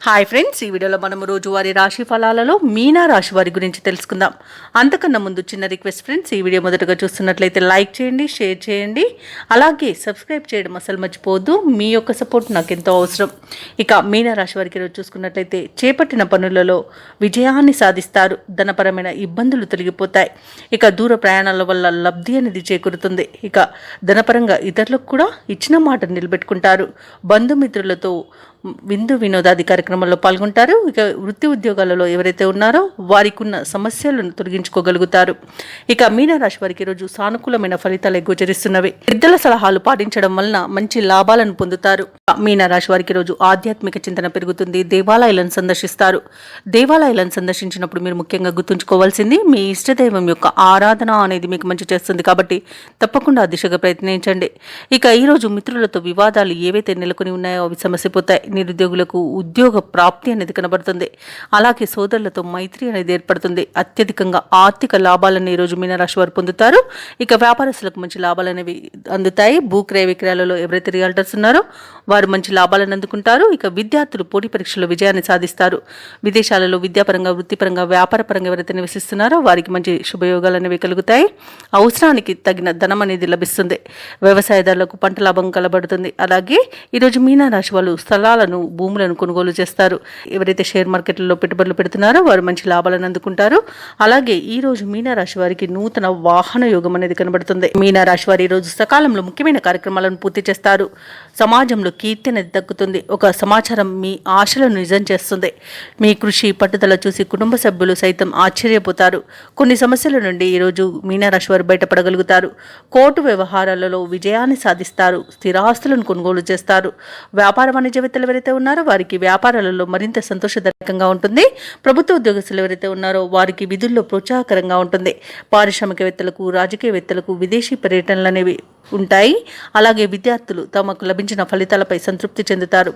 Hi friends, ఈ వీడియోలో మనం రోజువారీ రాశి ఫలాలలో మీనా రాశి వారి గురించి తెలుసుకుందాం. అంతకన్నా ముందు చిన్న రిక్వెస్ట్ ఫ్రెండ్స్, ఈ వీడియో మొదటగా చూస్తున్నట్లయితే లైక్ చేయండి, షేర్ చేయండి, అలాగే సబ్స్క్రైబ్ చేయడం అసలు మర్చిపోవద్దు. మీ యొక్క సపోర్ట్ నాకు ఎంతో అవసరం. ఇక మీనా రాశి వారికి ఈరోజు చూసుకున్నట్లయితే చేపట్టిన పనులలో విజయాన్ని సాధిస్తారు. ధనపరమైన ఇబ్బందులు తొలగిపోతాయి. ఇక దూర ప్రయాణాల వల్ల లబ్ధి అనేది చేకూరుతుంది. ఇక ధనపరంగా ఇతరులకు కూడా ఇచ్చిన మాట నిలబెట్టుకుంటారు. బంధుమిత్రులతో విందు వినోదాది కార్యక్రమాల్లో పాల్గొంటారు. ఇక వృత్తి ఉద్యోగాలలో ఎవరైతే ఉన్నారో వారికి ఉన్న సమస్యలను తొలగించుకోగలుగుతారు. ఇక మీనరాశి వారికి ఈరోజు సానుకూలమైన ఫలితాలు గోచరిస్తున్నవి. పెద్దల సలహాలు పాటించడం వలన మంచి లాభాలను పొందుతారు. మీనరాశి వారికి ఈరోజు ఆధ్యాత్మిక చింతన పెరుగుతుంది. దేవాలయాలను సందర్శిస్తారు. దేవాలయాలను సందర్శించినప్పుడు మీరు ముఖ్యంగా గుర్తుంచుకోవాల్సింది మీ ఇష్టదైవం యొక్క ఆరాధన అనేది మీకు మంచి చేస్తుంది. కాబట్టి తప్పకుండా ఆ దిశగా ప్రయత్నించండి. ఇక ఈరోజు మిత్రులతో వివాదాలు ఏవైతే నెలకొని ఉన్నాయో అవి సమస్యపోతాయి. నిరుద్యోగులకు ఉద్యోగ ప్రాప్తి అనేది కనబడుతుంది. అలాగే సోదరులతో మైత్రి అనేది ఏర్పడుతుంది. అత్యధికంగా ఆర్థిక లాభాలను ఈరోజు మీనరాశి వారు పొందుతారు. ఇక వ్యాపారస్తులకు మంచి లాభాలు అనేవి అందుతాయి. భూక్రయ విక్రయాలలో ఎవరైతే రియల్టర్స్ ఉన్నారో వారు మంచి లాభాలను అందుకుంటారు. ఇక విద్యార్థులు పోటీ పరీక్షల్లో విజయాన్ని సాధిస్తారు. విదేశాలలో విద్యాపరంగా, వృత్తిపరంగా, వ్యాపారపరంగా ఎవరైతే నివసిస్తున్నారో వారికి మంచి శుభయోగాలు అనేవి కలుగుతాయి. అవసరానికి తగిన ధనం అనేది లభిస్తుంది. వ్యవసాయదారులకు పంట లాభం కలబడుతుంది. అలాగే ఈరోజు మీనరాశి వాళ్ళు స్థలాలను, భూములను కొనుగోలు చేస్తారు. ఎవరైతే షేర్ మార్కెట్లలో పెట్టుబడులు పెడుతున్నారో వారు మంచి లాభాలను అందుకుంటారు. అలాగే ఈ రోజు మీనరాశి వారికి నూతన వాహన యోగం అనేది కనబడుతుంది. మీనరాశి వారి ఈ రోజు సకాలంలో ముఖ్యమైన కార్యక్రమాలను పూర్తి చేస్తారు. సమాజంలో కీర్తి అనేది దక్కుతుంది. ఒక సమాచారం మీ ఆశలను నిజం చేస్తుంది. మీ కృషి, పట్టుదల చూసి కుటుంబ సభ్యులు సైతం ఆశ్చర్యపోతారు. కొన్ని సమస్యల నుండి ఈరోజు మీనరాశి వారు బయటపడగలుగుతారు. కోర్టు వ్యవహారాలలో విజయాన్ని సాధిస్తారు. స్థిరాస్తులను కొనుగోలు చేస్తారు. వ్యాపార వాణిజ్యవేత్తలు ఎవరైతే ఉన్నారో వారికి వ్యాపారాలలో మరింత సంతోషదాయకంగా ఉంటుంది. ప్రభుత్వ ఉద్యోగస్తులు ఎవరైతే ఉన్నారో వారికి విధుల్లో ప్రోత్సాహకరంగా ఉంటుంది. పారిశ్రామికవేత్తలకు, రాజకీయవేత్తలకు విదేశీ పర్యటనలు అనేవి ఉంటాయి. అలాగే విద్యార్థులు తమకు లభించిన ఫలితాలపై సంతృప్తి చెందుతారు.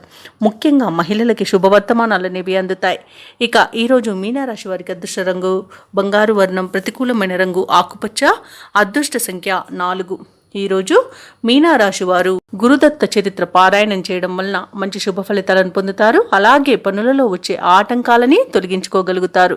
ముఖ్యంగా మహిళలకి శుభవర్తమానాలు అనేవి అందుతాయి. ఇక ఈరోజు మీనరాశి వారికి అదృష్ట రంగు బంగారు వర్ణం, ప్రతికూలమైన రంగు ఆకుపచ్చ, అదృష్ట సంఖ్య 4. ఈరోజు మీనరాశి వారు గురుదత్త చరిత్ర పారాయణం చేయడం వలన మంచి శుభ ఫలితాలను పొందుతారు. అలాగే పనులలో వచ్చే ఆటంకాలని తొలగించుకోగలుగుతారు.